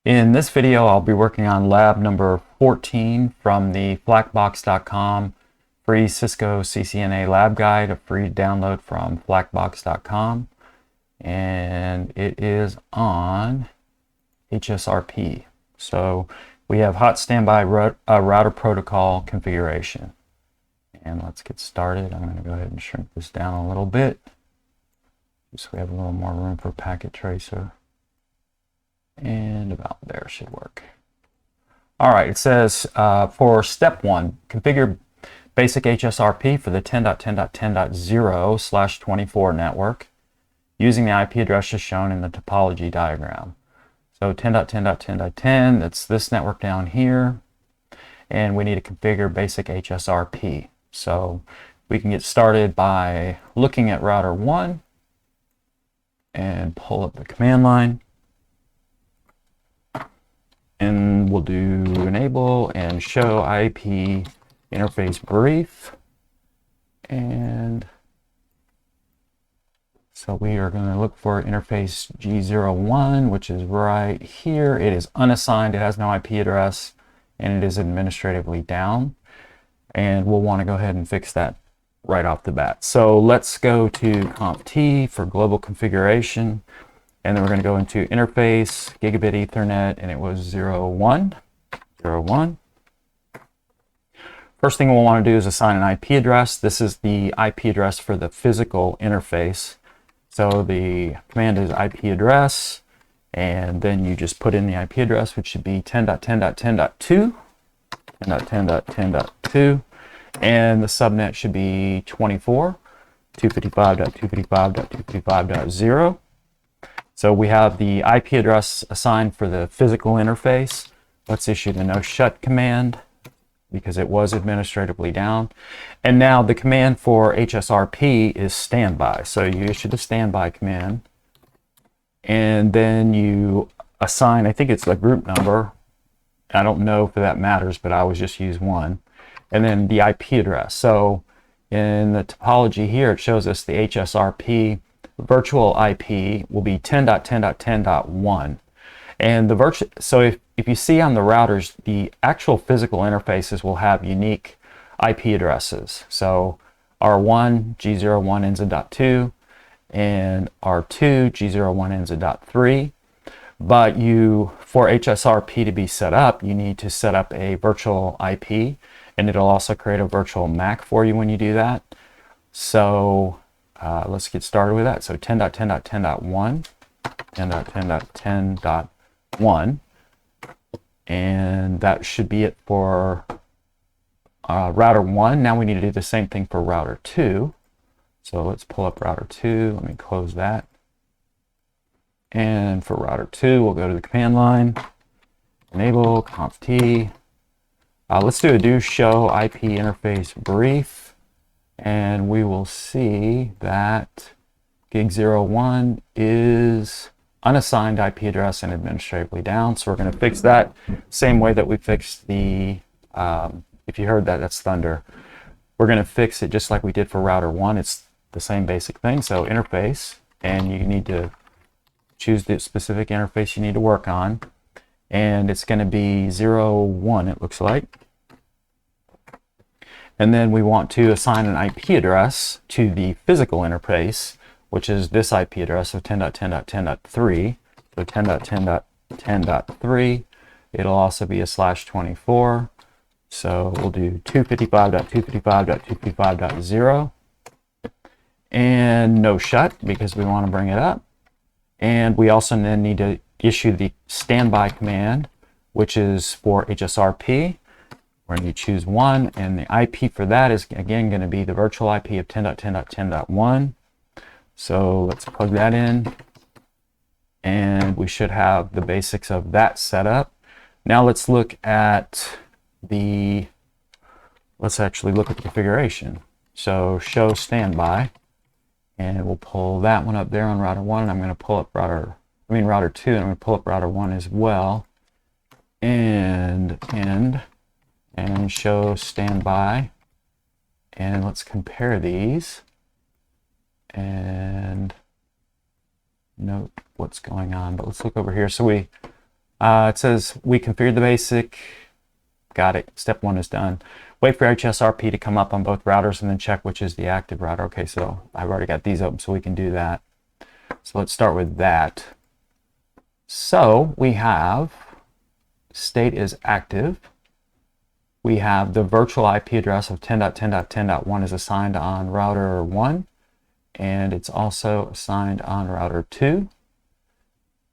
In this video, I'll be working on lab number 14 from the Flackbox.com free Cisco CCNA lab guide, a free download from Flackbox.com, and it is on Hsrp. So we have hot standby router protocol configuration. And let's get started. I'm going to go ahead and shrink this down a little bit so we have a little more room for packet tracer. And about there should work. All right, it says for step 1, configure basic Hsrp for the 10.10.10.0/24 network using the IP addresses shown in the topology diagram. So 10.10.10.10, that's this network down here, and we need to configure basic Hsrp. So we can get started by looking at router 1 and pull up the command line. And we'll do enable and show IP interface brief. And so we are going to look for interface G01, which is right here. It is unassigned, it has no IP address, and it is administratively down. And we'll want to go ahead and fix that right off the bat. So let's go to conf T for global configuration. And then we're going to go into interface, gigabit Ethernet, and it was 01. First thing we'll want to do is assign an IP address. This is the IP address for the physical interface. So the command is IP address, and then you just put in the IP address, which should be 10.10.10.2, 10.10.10.2, and the subnet should be 24, 255.255.255.0. So we have the IP address assigned for the physical interface. Let's issue the no shut command because it was administratively down. And now the command for Hsrp is standby. So you issue the standby command, and then you assign, I think it's the group number. I don't know if that matters, but I always just use 1. And then the IP address. So in the topology here, it shows us the Hsrp virtual IP will be 10.10.10.1. And the so if you see on the routers, the actual physical interfaces will have unique IP addresses. So R1, G01 ends in .2, and R2, G01 ends in .3. But for Hsrp to be set up, you need to set up a virtual IP, and it'll also create a virtual MAC for you when you do that. So let's get started with that. So 10.10.10.1, 10.10.10.1, and that should be it for router 1. Now we need to do the same thing for router 2. So let's pull up router 2. Let me close that. And for router 2, we'll go to the command line, enable conf T. Let's do show IP interface brief. And we will see that gig01 is unassigned IP address and administratively down. So we're going to fix that same way that we fixed the, if you heard that, that's thunder. We're going to fix it just like we did for router 1. It's the same basic thing. So interface, and you need to choose the specific interface you need to work on. And it's going to be 01, it looks like. And then we want to assign an IP address to the physical interface, which is this IP address of 10.10.10.3. So 10.10.10.3. It'll also be a /24. So we'll do 255.255.255.0. And no shut because we want to bring it up. And we also then need to issue the standby command, which is for Hsrp. We're going to choose 1, and the IP for that is again going to be the virtual IP of 10.10.10.1. So let's plug that in, and we should have the basics of that set up. Now let's look at let's actually look at the configuration. So show standby, and we'll pull that one up there on router 1, and I'm going to pull up router 2, and I'm going to pull up router 1 as well, and show standby, and let's compare these and note what's going on. But let's look over here. So we It says we configured the basic. Got it. Step 1 is done. Wait for Hsrp to come up on both routers and then check which is the active router. Okay, so I've already got these open, so we can do that. So let's start with that. So we have state is active. We have the virtual IP address of 10.10.10.1 is assigned on router 1, and it's also assigned on router 2.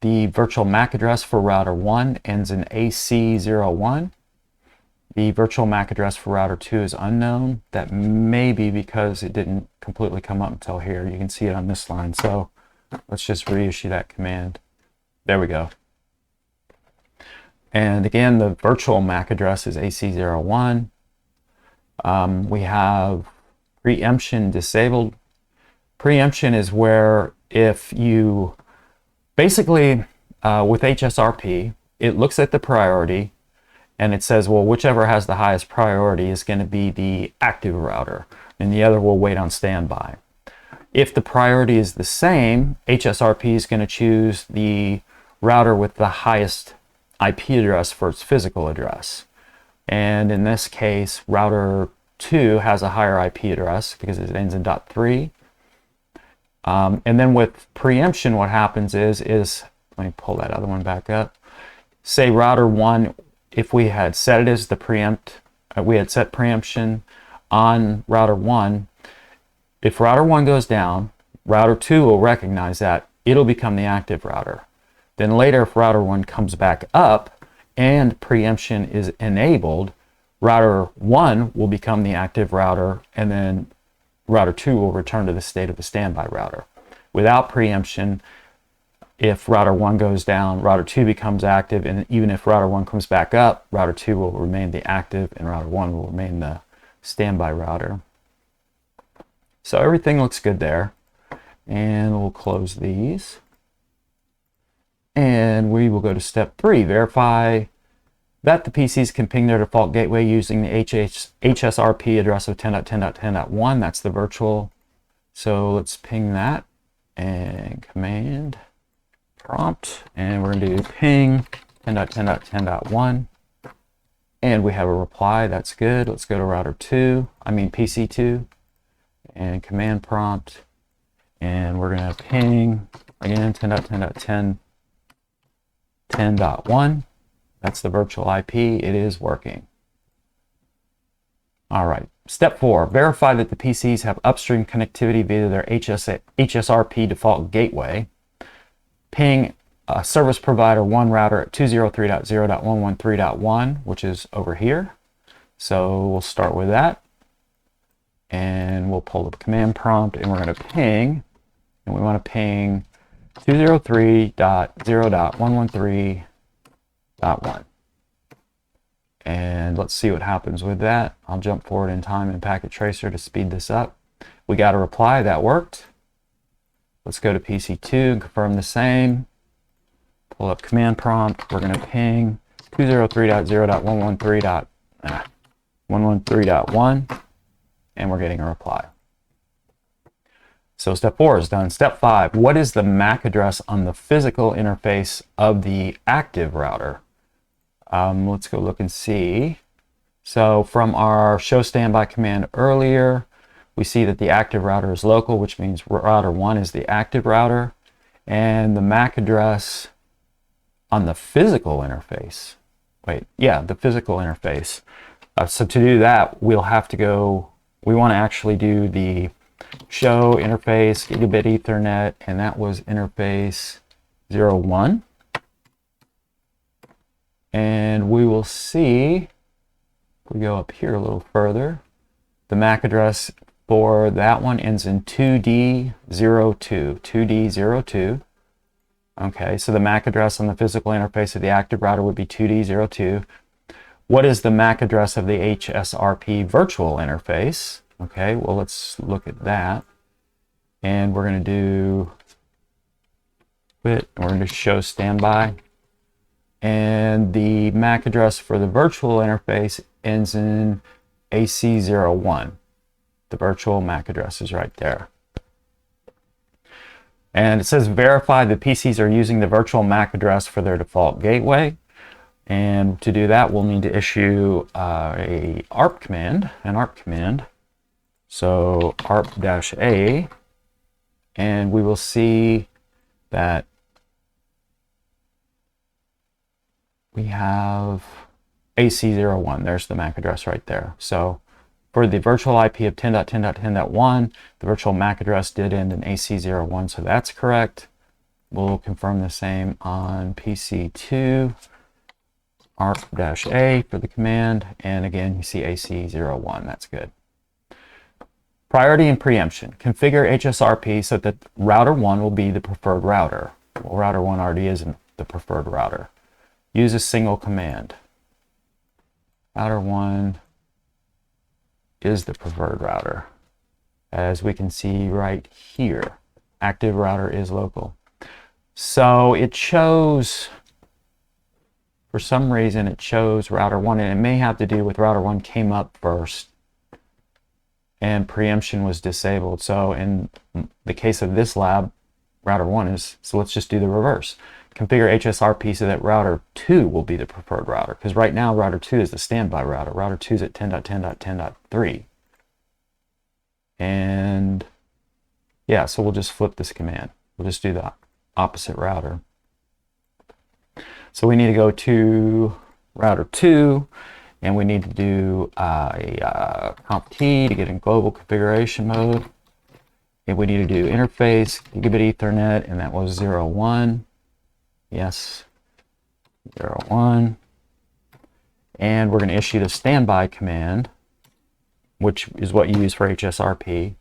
The virtual MAC address for router 1 ends in AC01. The virtual MAC address for router 2 is unknown. That may be because it didn't completely come up until here. You can see it on this line. So let's just reissue that command. There we go. And again, the virtual MAC address is AC01. We have preemption disabled. Preemption is where if you basically with Hsrp, it looks at the priority and it says, well, whichever has the highest priority is going to be the active router, and the other will wait on standby. If the priority is the same, Hsrp is going to choose the router with the highest IP address for its physical address. And in this case, router 2 has a higher IP address because it ends in .3. And then with preemption, what happens is, let me pull that other one back up. Say router 1, if we had set it as the we had set preemption on router 1. If router 1 goes down, router 2 will recognize that. It'll become the active router. Then later, if router 1 comes back up and preemption is enabled, router 1 will become the active router, and then router 2 will return to the state of the standby router. Without preemption, if router 1 goes down, router 2 becomes active, and even if router 1 comes back up, router 2 will remain the active and router 1 will remain the standby router. So everything looks good there. And we'll close these. And we will go to step 3, verify that the PCs can ping their default gateway using the Hsrp address of 10.10.10.1. That's the virtual. So let's ping that and command prompt, and we're going to do ping 10.10.10.1, and we have a reply. That's good. Let's go to router 2, PC2, and command prompt, and we're going to ping again 10.10.10.10.1. That's the virtual IP. It is working. All right. Step 4, verify that the PCs have upstream connectivity via their Hsrp default gateway. Ping service provider 1 router at 203.0.113.1, which is over here. So we'll start with that. And we'll pull the command prompt, and we're going to ping. And we want to ping 203.0.113.1. And let's see what happens with that. I'll jump forward in time in Packet Tracer to speed this up. We got a reply. That worked. Let's go to PC2 and confirm the same. Pull up command prompt. We're going to ping 203.0.113.1, and we're getting a reply. So step 4 is done. Step 5, what is the MAC address on the physical interface of the active router? Let's go look and see. So from our show standby command earlier, we see that the active router is local, which means router 1 is the active router, and the MAC address on the physical interface. The physical interface. So to do that, we'll have to go, we want to actually do the show interface gigabit Ethernet, and that was interface 01. And we will see, if we go up here a little further, the MAC address for that one ends in 2D02. 2D02. Okay, so the MAC address on the physical interface of the active router would be 2D02. What is the MAC address of the Hsrp virtual interface? Okay, well, let's look at that. And we're going to do quit, and we're going to show standby. And the MAC address for the virtual interface ends in AC01. The virtual MAC address is right there. And it says verify the PCs are using the virtual MAC address for their default gateway. And to do that, we'll need to issue an ARP command. So ARP-A, and we will see that we have AC01. There's the MAC address right there. So for the virtual IP of 10.10.10.1, the virtual MAC address did end in AC01, so that's correct. We'll confirm the same on PC2, ARP-A for the command, and again, you see AC01, that's good. Priority and preemption. Configure Hsrp so that router 1 will be the preferred router. Well, router 1 already isn't the preferred router. Use a single command. Router 1 is the preferred router. As we can see right here, active router is local. So it chose, for some reason, it chose router 1, and it may have to do with router 1 came up first and preemption was disabled. So in the case of this lab, router 1 is, so let's just do the reverse. Configure Hsrp so that router 2 will be the preferred router, because right now router 2 is the standby router. Router 2 is at 10.10.10.3. And yeah, so we'll just flip this command. We'll just do the opposite router. So we need to go to router 2, and we need to do a conf t to get in global configuration mode. And we need to do interface, gigabit Ethernet, and that was 01. Yes, 01. And we're going to issue the standby command, which is what you use for Hsrp,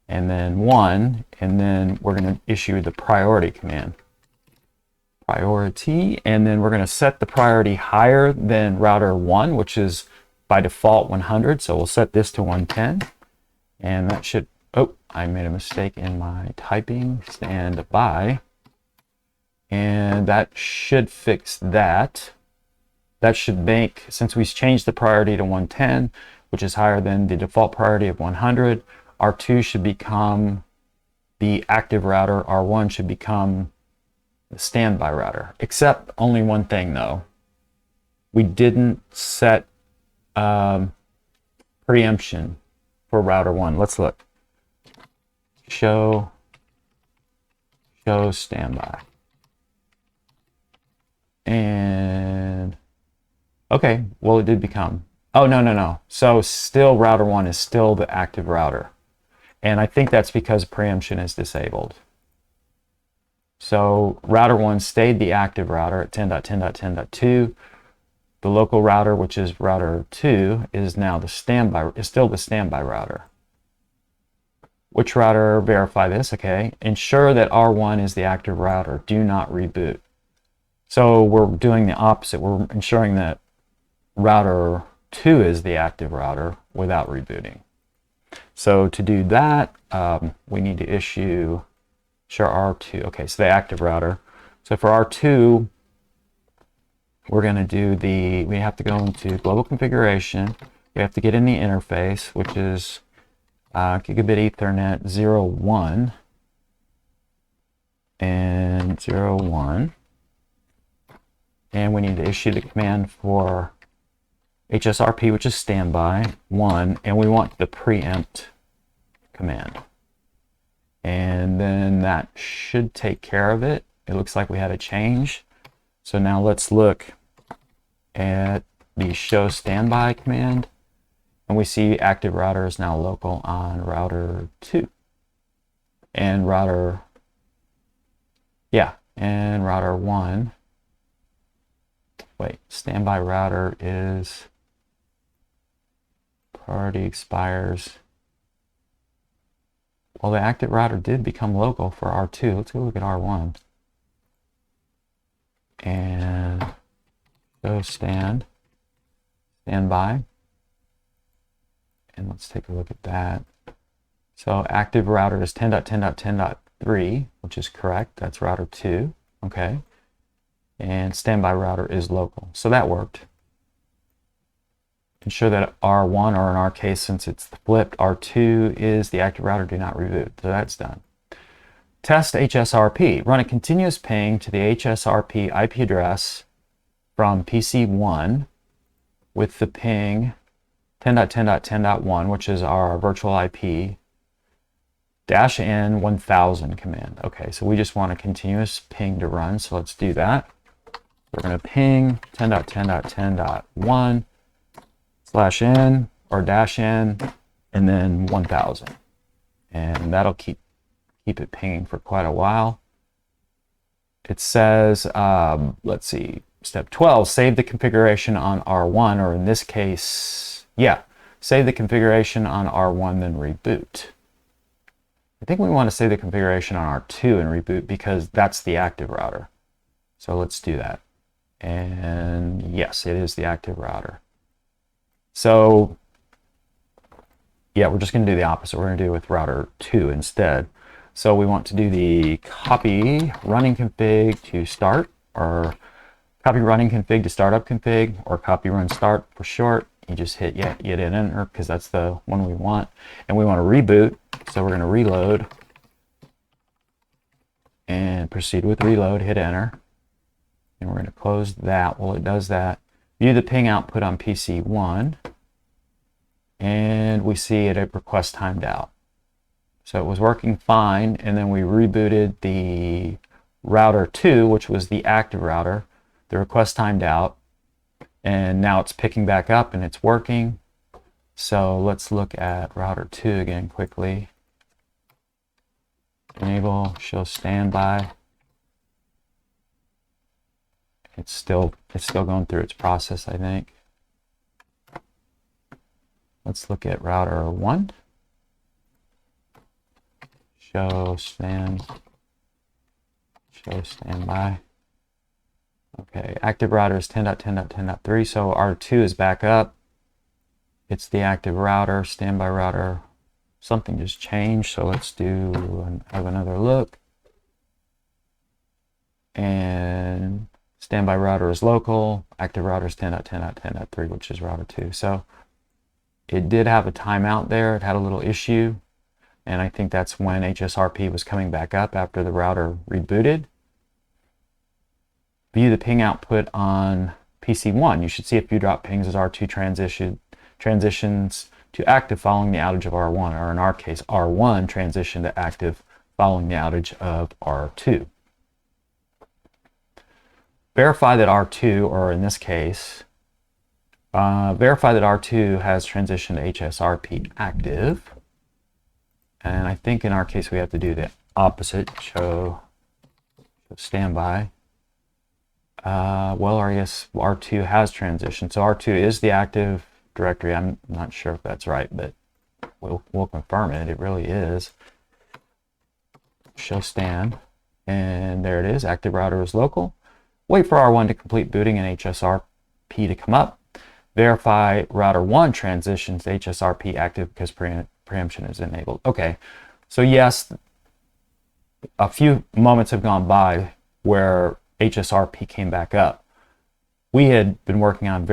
and then 1, and then we're going to issue the priority command. Priority, and then we're going to set the priority higher than router 1, which is by default 100. So we'll set this to 110, and that should, oh, I made a mistake in my typing, stand by, and that should fix that. That should make, since we changed the priority to 110, which is higher than the default priority of 100, R2 should become the active router, R1 should become the standby router, except only one thing though. We didn't set preemption for router 1. Let's look. Show standby. And okay, well it did become, oh no. So still router 1 is still the active router. And I think that's because preemption is disabled. So router 1 stayed the active router at 10.10.10.2. The local router, which is router 2, is now the standby, is still the standby router. Which router? Verify this, okay. Ensure that R1 is the active router. Do not reboot. So we're doing the opposite. We're ensuring that router 2 is the active router without rebooting. So to do that, we need to issue sure R2. Okay, so the active router. So for R2, we're going to do the, we have to go into global configuration. We have to get in the interface, which is gigabit Ethernet 01 and 01. And we need to issue the command for Hsrp, which is standby 1, and we want the preempt command. And then that should take care of it. It looks like we had a change. So now let's look at the show standby command, and we see active router is now local on router 2. And router, yeah, and router 1. Wait, standby router is priority expires. Well, the active router did become local for R2. Let's go look at R1. And go standby. And let's take a look at that. So active router is 10.10.10.3, which is correct. That's router 2. Okay. And standby router is local. So that worked. Ensure that R1, or in our case, since it's flipped, R2 is the active router, do not reboot. So that's done. Test Hsrp. Run a continuous ping to the Hsrp IP address from PC1 with the ping 10.10.10.1, which is our virtual IP, -n 1000 command. Okay, so we just want a continuous ping to run, so let's do that. We're going to ping 10.10.10.1 /n or -n and then 1000. And that'll keep it pinging for quite a while. It says, let's see, step 12, save the configuration on R1, or in this case, yeah, save the configuration on R1, then reboot. I think we want to save the configuration on R2 and reboot because that's the active router. So let's do that. And yes, it is the active router. So yeah, we're just going to do the opposite. We're going to do it with router 2 instead. So we want to do the copy running config to start, or copy running config to startup config, or copy run start for short. You just hit enter because that's the one we want. And we want to reboot, so we're going to reload and proceed with reload, hit enter. And we're going to close that while it does that. View the ping output on PC1, and we see it at request timed out. So it was working fine, and then we rebooted the router 2, which was the active router. The request timed out, and now it's picking back up and it's working. So let's look at router 2 again quickly. Enable, show standby. It's still going through its process, I think. Let's look at router 1. Show standby. Okay, active router is 10.10.10.3, so R2 is back up. It's the active router, standby router. Something just changed, so let's have another look. And standby router is local, active router is 10.10.10.3, which is router 2. So it did have a timeout there. It had a little issue. And I think that's when Hsrp was coming back up after the router rebooted. View the ping output on PC1. You should see a few drop pings as R2 transitions to active following the outage of R1, or in our case, R1 transitioned to active following the outage of R2. Verify that R2, or in this case, verify that R2 has transitioned to Hsrp active. And I think in our case we have to do the opposite, show standby. Well, I guess R2 has transitioned. So R2 is the active directory. I'm not sure if that's right, but we'll confirm it. It really is. Show stand. And there it is. Active router is local. Wait for R1 to complete booting and Hsrp to come up. Verify router 1 transitions to Hsrp active because preemption is enabled. Okay, so yes, a few moments have gone by where Hsrp came back up. We had been working on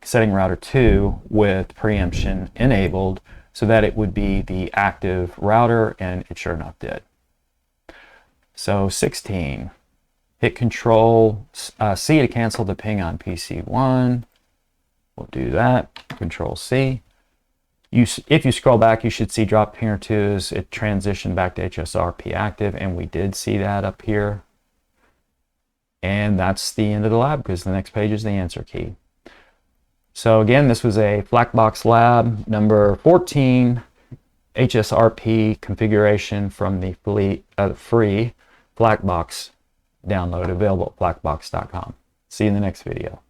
setting router 2 with preemption enabled so that it would be the active router, and it sure enough did. So 16, hit Control C to cancel the ping on PC1. We'll do that. Control C. If you scroll back, you should see drop pinger 2s. It transitioned back to Hsrp active, and we did see that up here. And that's the end of the lab because the next page is the answer key. So again, this was a Flackbox lab number 14, Hsrp configuration from the free Flackbox download, available at flackbox.com. See you in the next video.